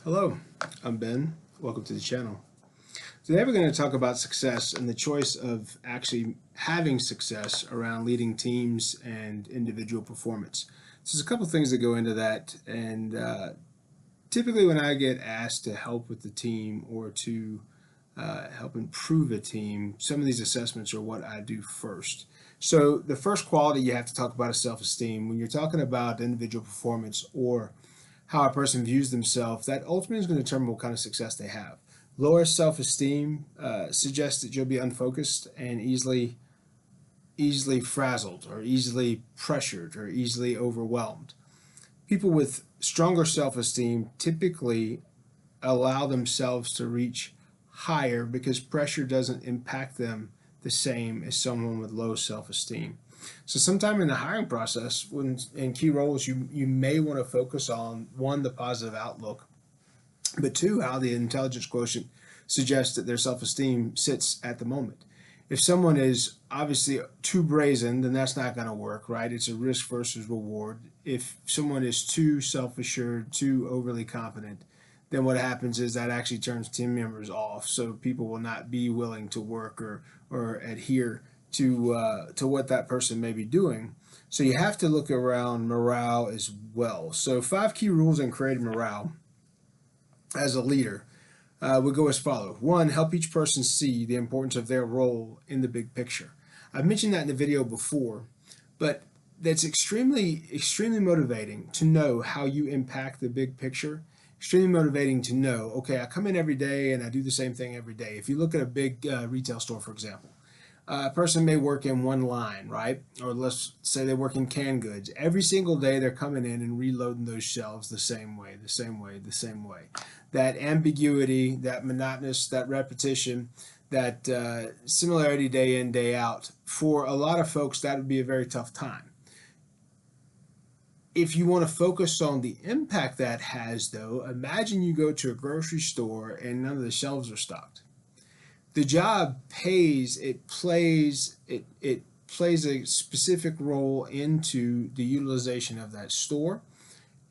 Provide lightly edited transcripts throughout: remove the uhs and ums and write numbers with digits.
Hello, I'm Ben. Welcome to the channel. Today we're going to talk about success and the choice of actually having success around leading teams and individual performance. So there's a couple things that go into that, and typically when I get asked to help with the team or to help improve a team, some of these assessments are what I do first. So the first quality you have to talk about is self-esteem. When you're talking about individual performance or how a person views themselves, that ultimately is going to determine what kind of success they have. Lower self-esteem suggests that you'll be unfocused and easily frazzled or easily pressured or easily overwhelmed. People with stronger self-esteem typically allow themselves to reach higher because pressure doesn't impact them the same as someone with low self-esteem. So sometime in the hiring process, when in key roles, you may want to focus on, one, the positive outlook, but two, how the intelligence quotient suggests that their self-esteem sits at the moment. If someone is obviously too brazen, then that's not going to work, right? It's a risk versus reward. If someone is too self-assured, too overly confident, then what happens is that actually turns team members off. So people will not be willing to work or adhere to what that person may be doing. So you have to look around morale as well. So 5 key rules in creating morale as a leader would go as follows. 1, help each person see the importance of their role in the big picture. I've mentioned that in the video before, but that's extremely motivating to know how you impact the big picture. Extremely motivating to know, okay, I come in every day and I do the same thing every day. If you look at a big retail store, for example, a person may work in one line, right? Or let's say they work in canned goods. Every single day they're coming in and reloading those shelves the same way. That ambiguity, that monotonous, that repetition, that similarity day in, day out, for a lot of folks, that would be a very tough time. If you want to focus on the impact that has, though, imagine you go to a grocery store and none of the shelves are stocked. The job plays a specific role into the utilization of that store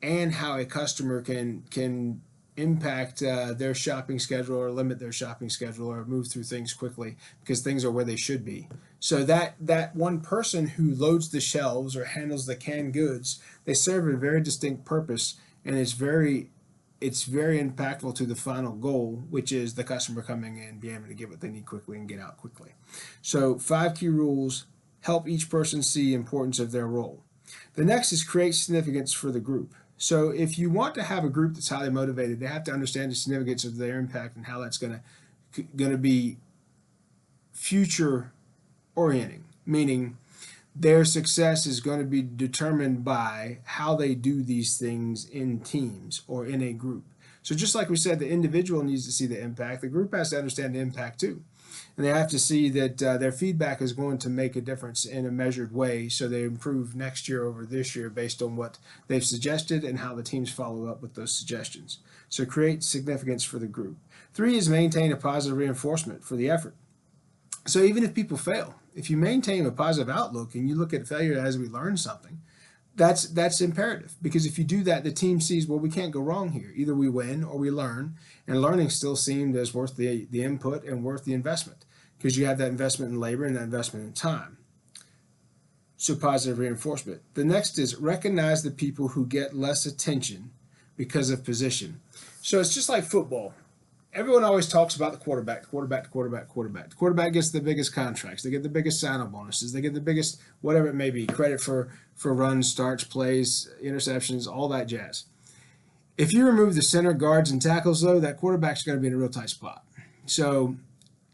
and how a customer can impact their shopping schedule or limit their shopping schedule or move through things quickly because things are where they should be. So that one person who loads the shelves or handles the canned goods, they serve a very distinct purpose, and it's very impactful to the final goal, which is the customer coming in, being able to get what they need quickly and get out quickly. So 5 key rules help each person see the importance of their role. The next is create significance for the group. So if you want to have a group that's highly motivated, they have to understand the significance of their impact and how that's going to be future orienting, meaning their success is going to be determined by how they do these things in teams or in a group. So just like we said, the individual needs to see the impact, the group has to understand the impact too. And they have to see that their feedback is going to make a difference in a measured way, so they improve next year over this year based on what they've suggested and how the teams follow up with those suggestions. So create significance for the group. 3 is maintain a positive reinforcement for the effort. So even if people fail, if you maintain a positive outlook and you look at failure as we learn something, that's imperative, because if you do that, the team sees, well, we can't go wrong here. Either we win or we learn, and learning still seemed as worth the input and worth the investment, because you have that investment in labor and that investment in time. So positive reinforcement. The next is recognize the people who get less attention because of position. So it's just like football. Everyone always talks about the quarterback. The quarterback gets the biggest contracts. They get the biggest sign-on bonuses. They get the biggest, whatever it may be, credit for runs, starts, plays, interceptions, all that jazz. If you remove the center, guards, and tackles, though, that quarterback's going to be in a real tight spot. So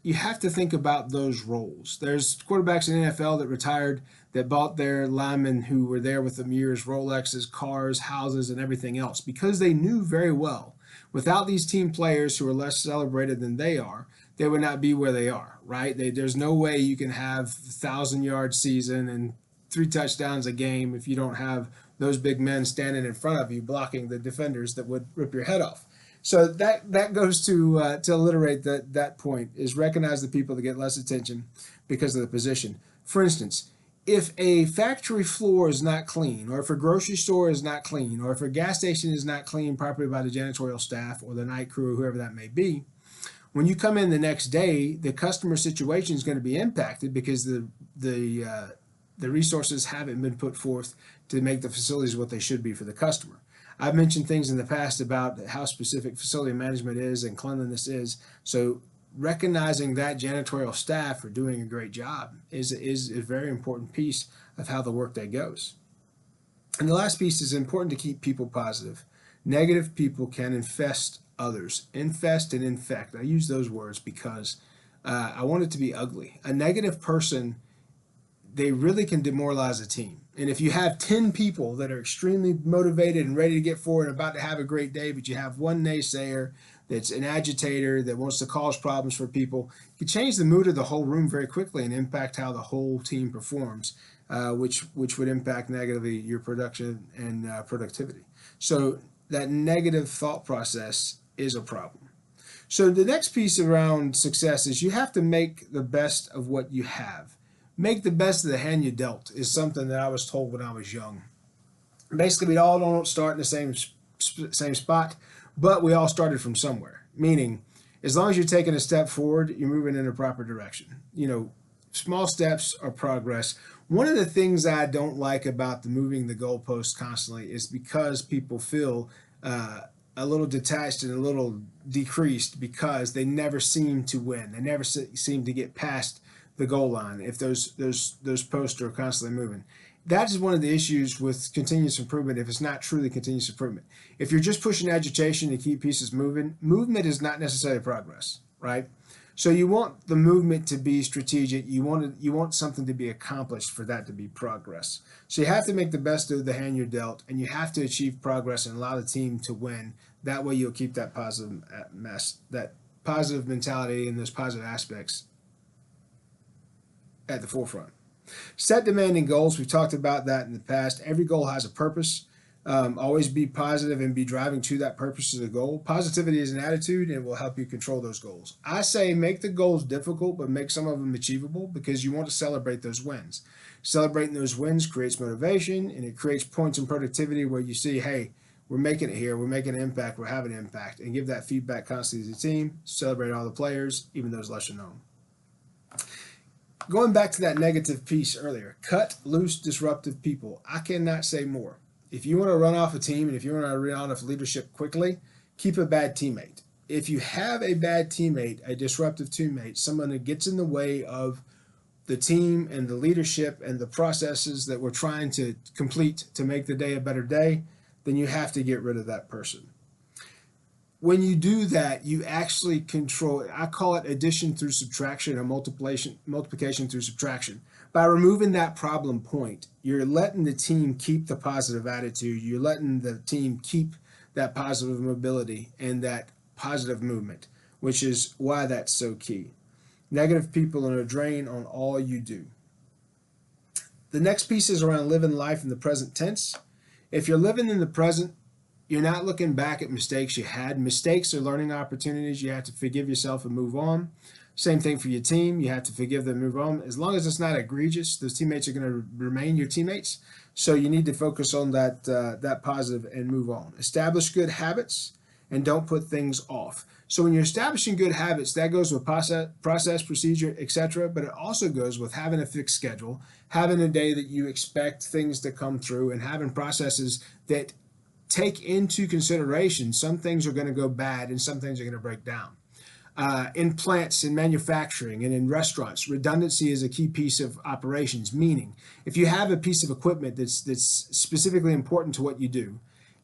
you have to think about those roles. There's quarterbacks in the NFL that retired, that bought their linemen who were there with them years, Rolexes, cars, houses, and everything else, because they knew very well, without these team players who are less celebrated than they are, they would not be where they are, right? There's no way you can have 1,000-yard season and 3 touchdowns a game if you don't have those big men standing in front of you blocking the defenders that would rip your head off. So that goes to alliterate that point, is recognize the people that get less attention because of the position. For instance, if a factory floor is not clean, or if a grocery store is not clean, or if a gas station is not cleaned properly by the janitorial staff or the night crew, whoever that may be, when you come in the next day, the customer situation is going to be impacted because the resources haven't been put forth to make the facilities what they should be for the customer. I've mentioned things in the past about how specific facility management is and cleanliness is. So recognizing that janitorial staff are doing a great job is a very important piece of how the workday goes. And the last piece is important to keep people positive. Negative people can infest others. Infest and infect. I use those words because I want it to be ugly. A negative person, they really can demoralize a team. And if you have 10 people that are extremely motivated and ready to get forward and about to have a great day, but you have one naysayer that's an agitator that wants to cause problems for people, you can change the mood of the whole room very quickly and impact how the whole team performs, which would impact negatively your production and productivity. So that negative thought process is a problem. So the next piece around success is you have to make the best of what you have. Make the best of the hand you dealt is something that I was told when I was young. Basically, we all don't start in the same spot, but we all started from somewhere. Meaning, as long as you're taking a step forward, you're moving in the proper direction. Small steps are progress. One of the things I don't like about the moving the goalpost constantly is because people feel a little detached and a little decreased because they never seem to win. They never seem to get past the goal line if those posts are constantly moving. That is one of the issues with continuous improvement if it's not truly continuous improvement. If you're just pushing agitation to keep pieces moving, movement is not necessarily progress, right? So you want the movement to be strategic. You want something to be accomplished for that to be progress. So you have to make the best of the hand you're dealt, and you have to achieve progress and allow the team to win. That way you'll keep that positive mentality and those positive aspects at the forefront. Set demanding goals. We've talked about that in the past. Every goal has a purpose. Always be positive and be driving to that purpose of the goal. Positivity is an attitude and it will help you control those goals. I say make the goals difficult, but make some of them achievable because you want to celebrate those wins. Celebrating those wins creates motivation and it creates points in productivity where you see, hey, we're making it here, we're making an impact, we're having an impact, and give that feedback constantly to the team. Celebrate all the players, even those lesser known. Going back to that negative piece earlier, cut loose disruptive people. I cannot say more. If you want to run off a team and if you want to run off leadership quickly, keep a bad teammate. If you have a bad teammate, a disruptive teammate, someone that gets in the way of the team and the leadership and the processes that we're trying to complete to make the day a better day, then you have to get rid of that person. When you do that, you actually control, I call it addition through subtraction or multiplication through subtraction. By removing that problem point, you're letting the team keep the positive attitude. You're letting the team keep that positive mobility and that positive movement, which is why that's so key. Negative people are a drain on all you do. The next piece is around living life in the present tense. If you're living in the present, you're not looking back at mistakes you had. Mistakes are learning opportunities. You have to forgive yourself and move on. Same thing for your team. You have to forgive them and move on. As long as it's not egregious, those teammates are going to remain your teammates. So you need to focus on that positive and move on. Establish good habits and don't put things off. So when you're establishing good habits, that goes with process, procedure, etc. But it also goes with having a fixed schedule, having a day that you expect things to come through, and having processes that take into consideration some things are going to go bad and some things are going to break down. In plants, in manufacturing, and in restaurants, redundancy is a key piece of operations, meaning if you have a piece of equipment that's specifically important to what you do,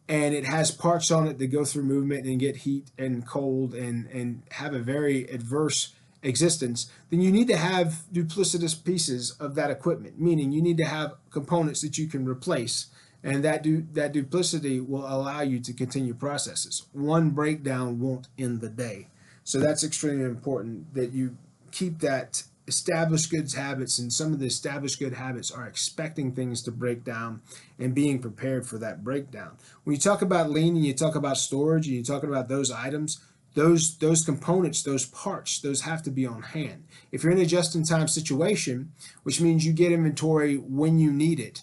and it has parts on it that go through movement and get heat and cold and have a very adverse existence, then you need to have duplicitous pieces of that equipment, meaning you need to have components that you can replace. And that duplicity will allow you to continue processes. One breakdown won't end the day. So that's extremely important that you keep that established goods habits, and some of the established good habits are expecting things to break down and being prepared for that breakdown. When you talk about lean and you talk about storage and you're talking about those items, those components, those parts, those have to be on hand. If you're in a just-in-time situation, which means you get inventory when you need it,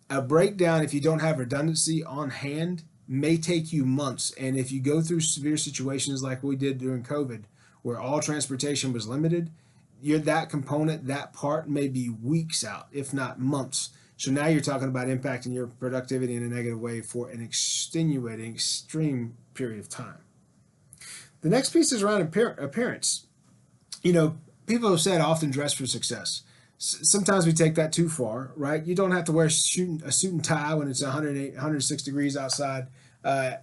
a breakdown, if you don't have redundancy on hand, may take you months. And if you go through severe situations like we did during COVID, where all transportation was limited, that component, that part may be weeks out, if not months. So now you're talking about impacting your productivity in a negative way for an extenuating, extreme period of time. The next piece is around appearance. People have said often dress for success. Sometimes we take that too far, right? You don't have to wear a suit and tie when it's 108, 106 degrees outside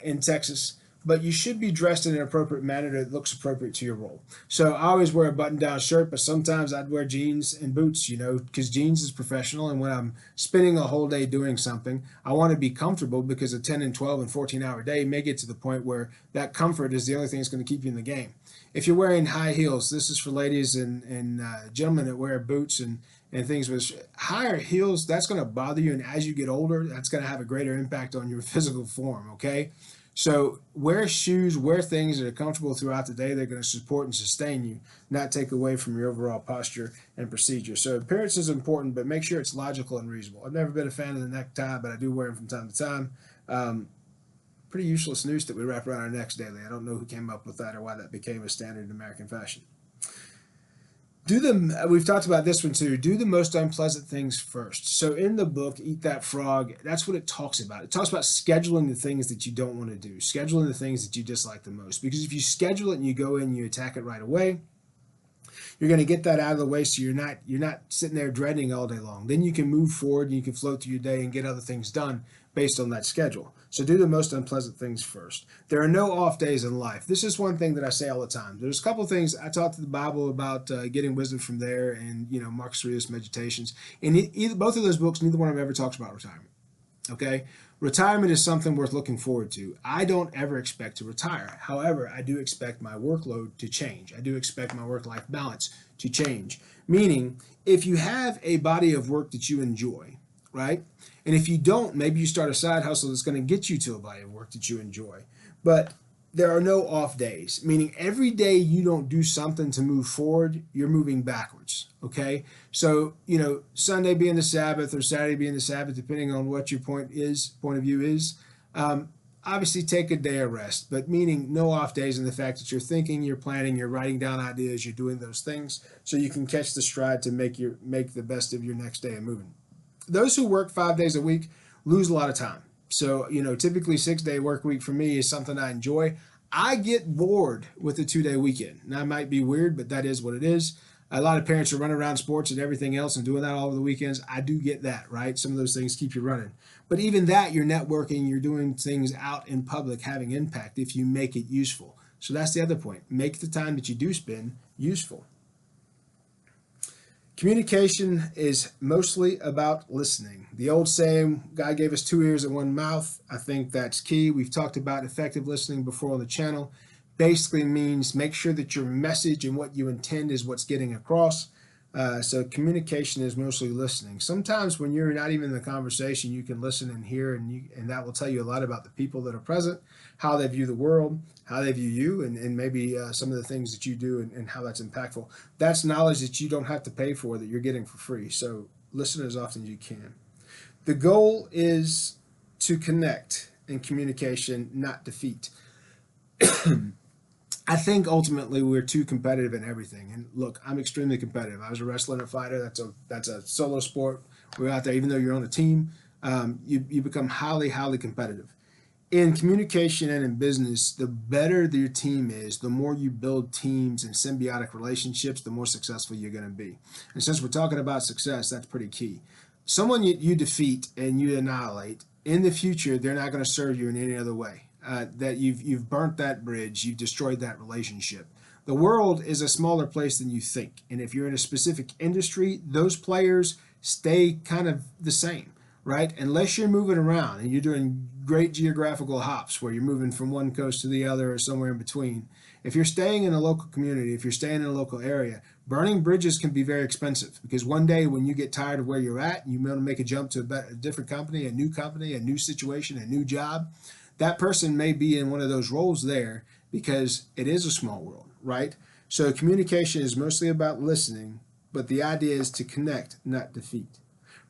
in Texas, but you should be dressed in an appropriate manner that looks appropriate to your role. So I always wear a button-down shirt, but sometimes I'd wear jeans and boots, because jeans is professional. And when I'm spending a whole day doing something, I want to be comfortable, because a 10 and 12 and 14-hour day may get to the point where that comfort is the only thing that's going to keep you in the game. If you're wearing high heels, this is for ladies and gentlemen that wear boots and things with higher heels, that's going to bother you. And as you get older, that's going to have a greater impact on your physical form, okay? So wear shoes, wear things that are comfortable throughout the day. They're going to support and sustain you, not take away from your overall posture and procedure. So appearance is important, but make sure it's logical and reasonable. I've never been a fan of the necktie, but I do wear them from time to time. Pretty useless noose that we wrap around our necks daily. I don't know who came up with that or why that became a standard in American fashion. We've talked about this one too. Do the most unpleasant things first. So in the book, Eat That Frog, that's what it talks about. It talks about scheduling the things that you don't want to do, scheduling the things that you dislike the most. Because if you schedule it and you go in and you attack it right away, you're going to get that out of the way, so you're not sitting there dreading all day long. Then you can move forward and you can float through your day and get other things done based on that schedule. So do the most unpleasant things first. There are no off days in life. This is one thing that I say all the time. There's a couple of things. I talk to the Bible about getting wisdom from there, and Marcus Aurelius Meditations. In both of those books, neither one of them ever talks about retirement. Okay? Retirement is something worth looking forward to. I don't ever expect to retire. However, I do expect my workload to change. I do expect my work-life balance to change. Meaning, if you have a body of work that you enjoy, right? And if you don't, maybe you start a side hustle that's going to get you to a body of work that you enjoy. But there are no off days, meaning every day you don't do something to move forward, you're moving backwards, okay? So, Sunday being the Sabbath or Saturday being the Sabbath, depending on what your point of view is, obviously take a day of rest, but meaning no off days in the fact that you're thinking, you're planning, you're writing down ideas, you're doing those things so you can catch the stride to make the best of your next day of moving. Those who work 5 days a week lose a lot of time. So, typically 6-day work week for me is something I enjoy. I get bored with a 2-day weekend. Now, it might be weird, but that is what it is. A lot of parents are running around sports and everything else and doing that all over the weekends. I do get that, right? Some of those things keep you running. But even that, you're networking, you're doing things out in public, having impact if you make it useful. So that's the other point. Make the time that you do spend useful. Communication is mostly about listening. The old saying, God gave us 2 ears and 1 mouth. I think that's key. We've talked about effective listening before on the channel. Basically means make sure that your message and what you intend is what's getting across. So communication is mostly listening. Sometimes when you're not even in the conversation, you can listen and hear, and that will tell you a lot about the people that are present, how they view the world, how they view you, and maybe some of the things that you do and how that's impactful. That's knowledge that you don't have to pay for, that you're getting for free. So listen as often as you can. The goal is to connect in communication, not defeat. I think ultimately we're too competitive in everything. And look, I'm extremely competitive. I was a wrestler and a fighter. That's a solo sport. We're out there, even though you're on a team, you become highly, highly competitive. In communication and in business, the better your team is, the more you build teams and symbiotic relationships, the more successful you're going to be. And since we're talking about success, that's pretty key. Someone you defeat and you annihilate, in the future, they're not going to serve you in any other way. That you've burnt that bridge, you've destroyed that relationship. The world is a smaller place than you think, and if you're in a specific industry, those players stay kind of the same, right? Unless you're moving around and you're doing great geographical hops where you're moving from one coast to the other or somewhere in between. If you're staying in a local community, if you're staying in a local area, burning bridges can be very expensive, because one day when you get tired of where you're at, you want to make a jump to a different company, a new situation, a new job. That person may be in one of those roles there because it is a small world, right? So communication is mostly about listening, but the idea is to connect, not defeat.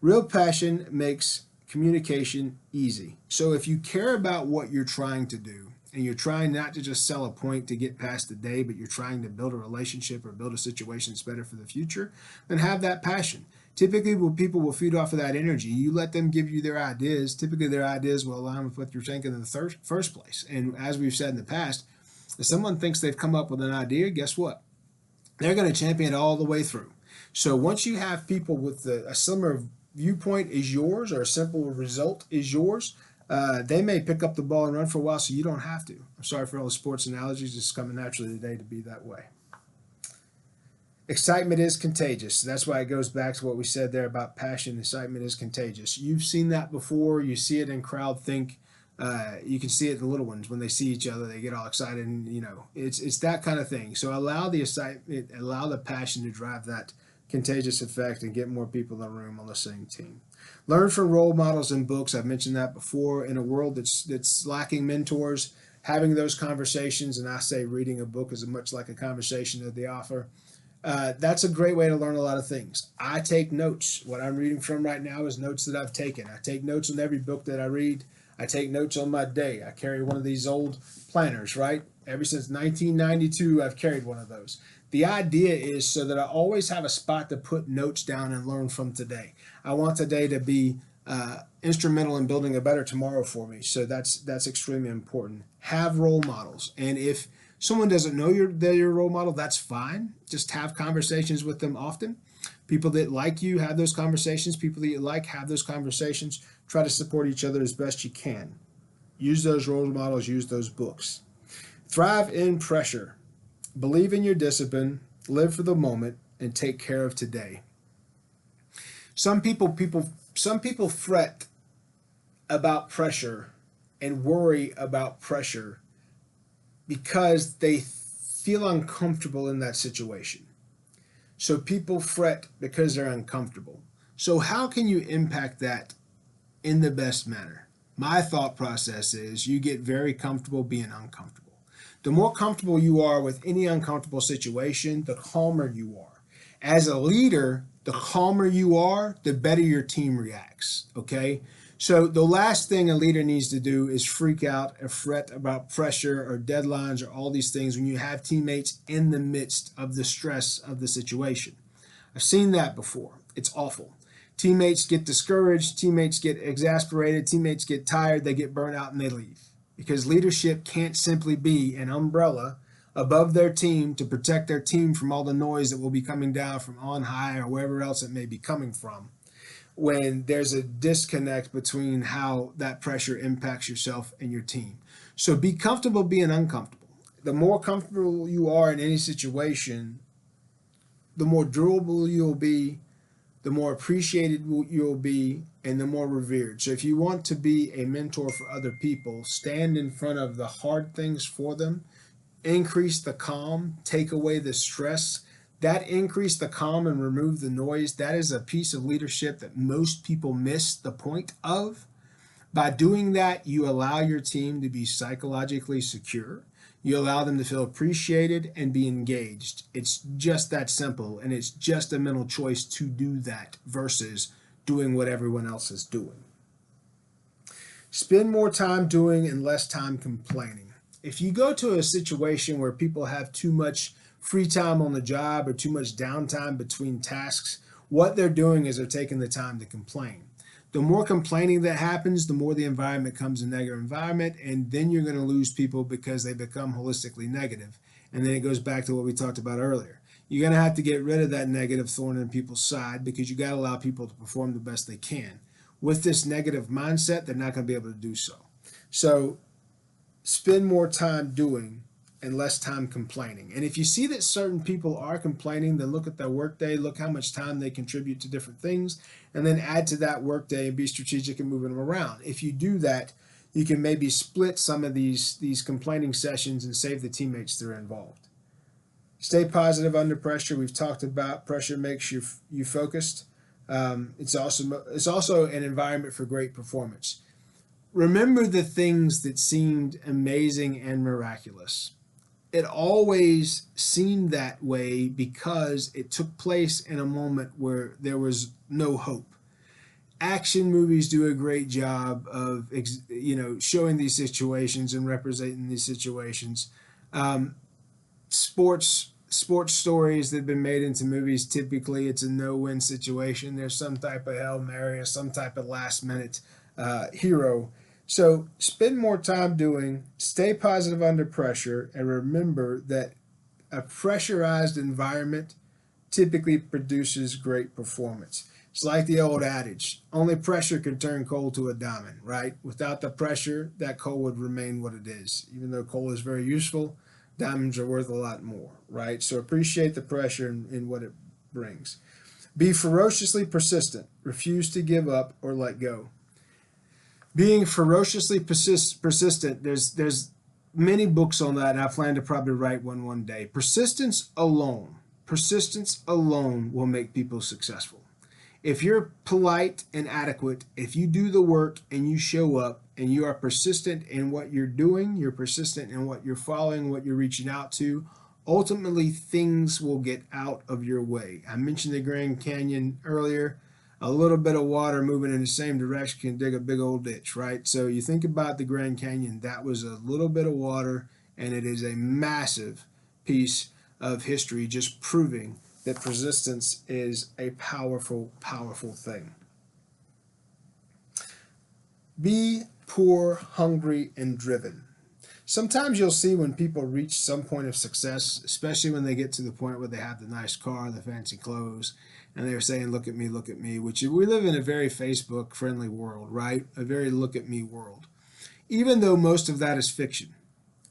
Real passion makes communication easy. So if you care about what you're trying to do, and you're trying not to just sell a point to get past the day, but you're trying to build a relationship or build a situation that's better for the future, then have that passion. Typically, people will feed off of that energy. You let them give you their ideas. Typically, their ideas will align with what you're thinking in the first place. And as we've said in the past, if someone thinks they've come up with an idea, guess what? They're going to champion it all the way through. So once you have people with a similar viewpoint is yours, or a simple result is yours, they may pick up the ball and run for a while, so you don't have to. I'm sorry for all the sports analogies. It's coming naturally today to be that way. Excitement is contagious. That's why it goes back to what we said there about passion. Excitement is contagious. You've seen that before. You see it in crowd think. You can see it in the little ones when they see each other, they get all excited, and it's that kind of thing. So allow the excitement, allow the passion to drive that contagious effect and get more people in the room on the same team. Learn from role models and books. I've mentioned that before. In a world that's lacking mentors, having those conversations, and I say reading a book is much like a conversation that they offer. That's a great way to learn a lot of things. I take notes. What I'm reading from right now is notes that I've taken. I take notes on every book that I read. I take notes on my day. I carry one of these old planners, right? Ever since 1992, I've carried one of those. The idea is so that I always have a spot to put notes down and learn from today. I want today to be instrumental in building a better tomorrow for me. So that's extremely important. Have role models. And if someone doesn't know they're your role model, that's fine. Just have conversations with them often. People that like you, have those conversations. People that you like, have those conversations. Try to support each other as best you can. Use those role models, use those books. Thrive in pressure. Believe in your discipline, live for the moment, and take care of today. Some people fret about pressure and worry about pressure because they feel uncomfortable in that situation. So people fret because they're uncomfortable. So how can you impact that in the best manner? My thought process is you get very comfortable being uncomfortable. The more comfortable you are with any uncomfortable situation, the calmer you are. As a leader, the calmer you are, the better your team reacts, okay? So the last thing a leader needs to do is freak out or fret about pressure or deadlines or all these things when you have teammates in the midst of the stress of the situation. I've seen that before. It's awful. Teammates get discouraged, teammates get exasperated, teammates get tired, they get burnt out, and they leave. Because leadership can't simply be an umbrella above their team to protect their team from all the noise that will be coming down from on high or wherever else it may be coming from, when there's a disconnect between how that pressure impacts yourself and your team. So be comfortable being uncomfortable. The more comfortable you are in any situation, the more durable you'll be, the more appreciated you'll be, and the more revered. So if you want to be a mentor for other people, stand in front of the hard things for them, increase the calm, take away the stress. That increase the calm and remove the noise. That is a piece of leadership that most people miss the point of. By doing that, you allow your team to be psychologically secure. You allow them to feel appreciated and be engaged. It's just that simple, and it's just a mental choice to do that versus doing what everyone else is doing. Spend more time doing and less time complaining. If you go to a situation where people have too much free time on the job or too much downtime between tasks, what they're doing is they're taking the time to complain. The more complaining that happens, the more the environment becomes a negative environment, and then you're going to lose people because they become holistically negative. And then it goes back to what we talked about earlier. You're going to have to get rid of that negative thorn in people's side because you got to allow people to perform the best they can. With this negative mindset, they're not going to be able to do so. So spend more time doing and less time complaining. And if you see that certain people are complaining, then look at their workday, look how much time they contribute to different things, and then add to that workday and be strategic in moving them around. If you do that, you can maybe split some of these complaining sessions and save the teammates that are involved. Stay positive under pressure. We've talked about pressure makes you focused. It's also an environment for great performance. Remember the things that seemed amazing and miraculous. it always seemed that way because it took place in a moment where there was no hope. Action movies do a great job of showing these situations and representing these situations. Um, sports stories that have been made into movies, typically it's a no-win situation. There's some type of Hail Mary or some type of last minute hero. So spend more time doing, stay positive under pressure, and remember that a pressurized environment typically produces great performance. It's like the old adage, only pressure can turn coal to a diamond, right? Without the pressure, that coal would remain what it is. Even though coal is very useful, diamonds are worth a lot more, right? So appreciate the pressure and what it brings. Be ferociously persistent. Refuse to give up or let go. Being ferociously persistent, there's many books on that, and I plan to probably write one day. Persistence alone will make people successful. If you're polite and adequate, if you do the work and you show up and you are persistent in what you're doing, you're persistent in what you're following, what you're reaching out to, ultimately things will get out of your way. I mentioned the Grand Canyon earlier. A little bit of water moving in the same direction can dig a big old ditch, right? So you think about the Grand Canyon, that was a little bit of water, and it is a massive piece of history just proving that persistence is a powerful, powerful thing. Be poor, hungry, and driven. Sometimes you'll see when people reach some point of success, especially when they get to the point where they have the nice car, the fancy clothes, and they're saying, look at me, which we live in a very Facebook-friendly world, right? A very look at me world. Even though most of that is fiction,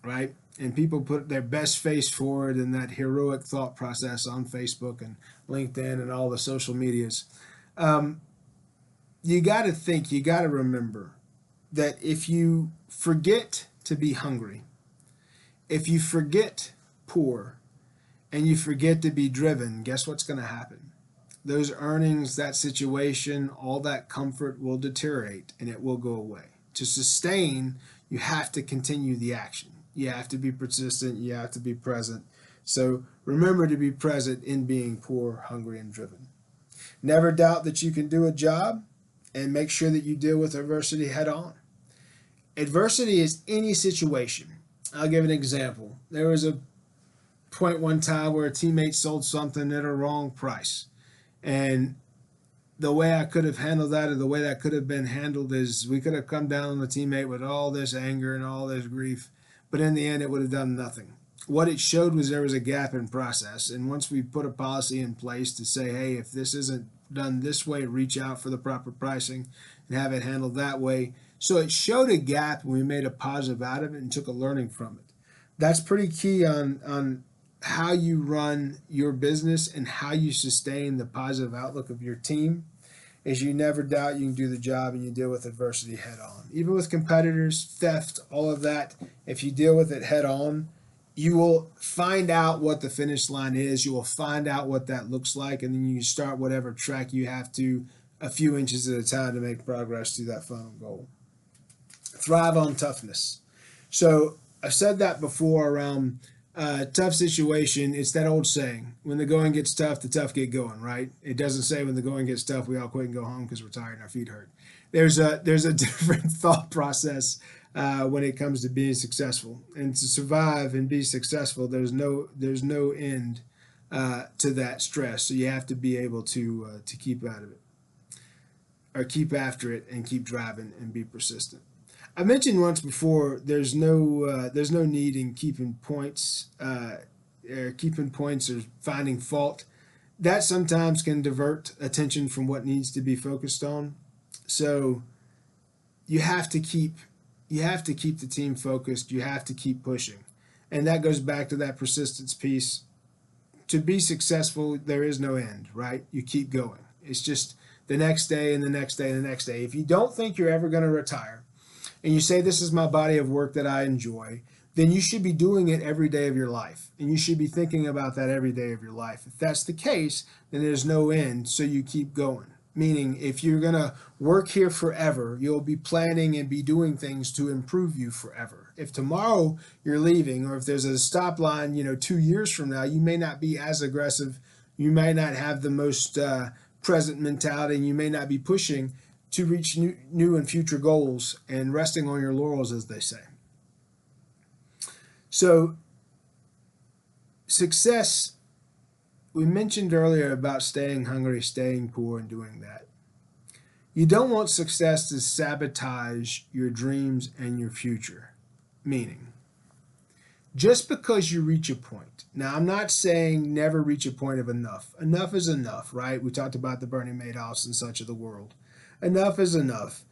right? And people put their best face forward in that heroic thought process on Facebook and LinkedIn and all the social medias. You got to think, you got to remember that if you forget to be hungry, if you forget poor, and you forget to be driven, guess what's going to happen? Those earnings, that situation, all that comfort will deteriorate and it will go away. To sustain, you have to continue the action. You have to be persistent. You have to be present. So remember to be present in being poor, hungry, and driven. Never doubt that you can do a job, and make sure that you deal with adversity head on. Adversity is any situation. I'll give an example. There was a point one time where a teammate sold something at a wrong price. And the way I could have handled that, or the way that could have been handled, is we could have come down on the teammate with all this anger and all this grief, but in the end it would have done nothing. What it showed was there was a gap in process, and once we put a policy in place to say, hey, if this isn't done this way, reach out for the proper pricing and have it handled that way. So it showed a gap, and we made a positive out of it and took a learning from it. That's pretty key on how you run your business and how you sustain the positive outlook of your team. Is you never doubt you can do the job, and you deal with adversity head on. Even with competitors, theft, all of that, if you deal with it head on, you will find out what the finish line is. You will find out what that looks like, and then you start whatever track you have to a few inches at a time to make progress to that final goal. Thrive on toughness. So I've said that before around tough situation. It's that old saying, when the going gets tough, the tough get going, right? It doesn't say when the going gets tough, we all quit and go home because we're tired and our feet hurt. There's a different thought process when it comes to being successful, and to survive and be successful. There's no end to that stress. So you have to be able to keep out of it, or keep after it, and keep driving and be persistent. I mentioned once before, there's no need in keeping points or finding fault. That sometimes can divert attention from what needs to be focused on. So you have to keep the team focused. You have to keep pushing, and that goes back to that persistence piece. To be successful, there is no end, right? You keep going. It's just the next day and the next day and the next day. If you don't think you're ever going to retire, and you say, this is my body of work that I enjoy, then you should be doing it every day of your life. And you should be thinking about that every day of your life. If that's the case, then there's no end, so you keep going. Meaning, if you're going to work here forever, you'll be planning and be doing things to improve you forever. If tomorrow you're leaving, or if there's a stop line, 2 years from now, you may not be as aggressive. You may not have the most present mentality, and you may not be pushing to reach new and future goals and resting on your laurels, as they say. So success, we mentioned earlier about staying hungry, staying poor, and doing that. You don't want success to sabotage your dreams and your future. Meaning, just because you reach a point. Now, I'm not saying never reach a point of enough. Enough is enough, right? We talked about the Bernie Madoffs and such of the world. Enough is enough.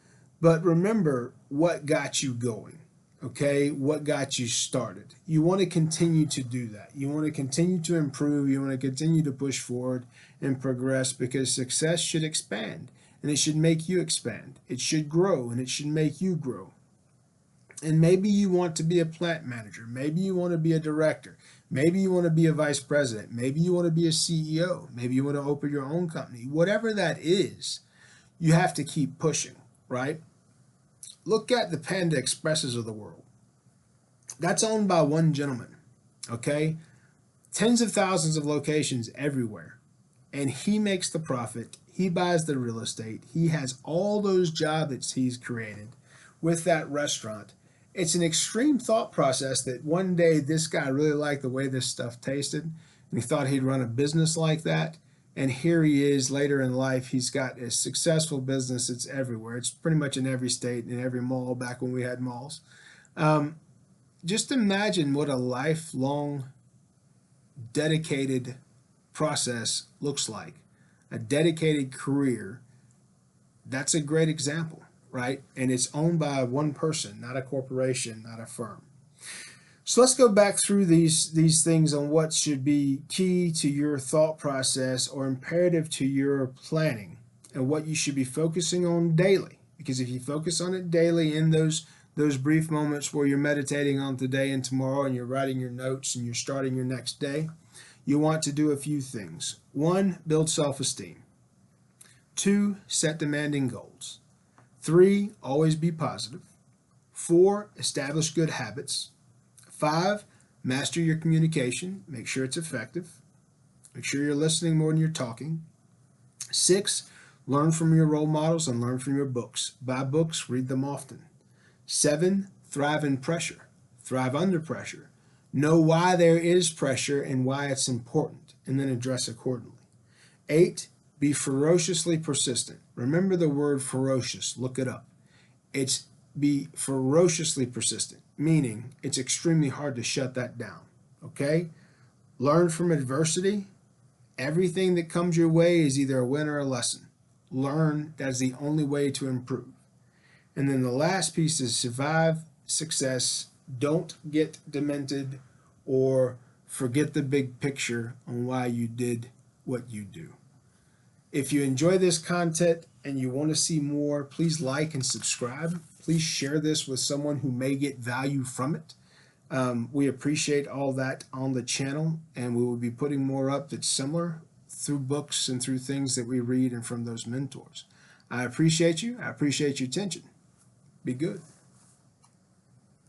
But remember what got you going, okay? What got you started. You want to continue to do that. You want to continue to improve. You want to continue to push forward and progress, because success should expand, and it should make you expand. It should grow, and it should make you grow. And maybe you want to be a plant manager. Maybe you want to be a director. Maybe you want to be a vice president. Maybe you want to be a CEO. Maybe you want to open your own company. Whatever that is, you have to keep pushing, right? Look at the Panda Expresses of the world. That's owned by one gentleman, okay? Tens of thousands of locations everywhere. And he makes the profit. He buys the real estate. He has all those jobs that he's created with that restaurant. It's an extreme thought process that one day this guy really liked the way this stuff tasted, and he thought he'd run a business like that. And here he is later in life. He's got a successful business. It's everywhere. It's pretty much in every state, in every mall, back when we had malls. Just imagine what a lifelong, dedicated process looks like. A dedicated career. That's a great example, right? And it's owned by one person, not a corporation, not a firm. So let's go back through these things on what should be key to your thought process or imperative to your planning, and what you should be focusing on daily. Because if you focus on it daily in those brief moments where you're meditating on today and tomorrow, and you're writing your notes and you're starting your next day, you want to do a few things. 1, build self-esteem. 2, set demanding goals. 3, always be positive. 4, establish good habits. 5, master your communication. Make sure it's effective. Make sure you're listening more than you're talking. 6, learn from your role models and learn from your books. Buy books, read them often. 7, thrive in pressure. Thrive under pressure. Know why there is pressure and why it's important, and then address accordingly. 8, be ferociously persistent. Remember the word ferocious. Look it up. It's be ferociously persistent, meaning it's extremely hard to shut that down, okay? Learn from adversity. Everything that comes your way is either a win or a lesson. Learn. That's the only way to improve. And then the last piece is survive success. Don't get demented or forget the big picture on why you did what you do. If you enjoy this content and you want to see more, please like and subscribe. Please share this with someone who may get value from it. We appreciate all that on the channel, and we will be putting more up that's similar through books and through things that we read and from those mentors. I appreciate you. I appreciate your attention. Be good.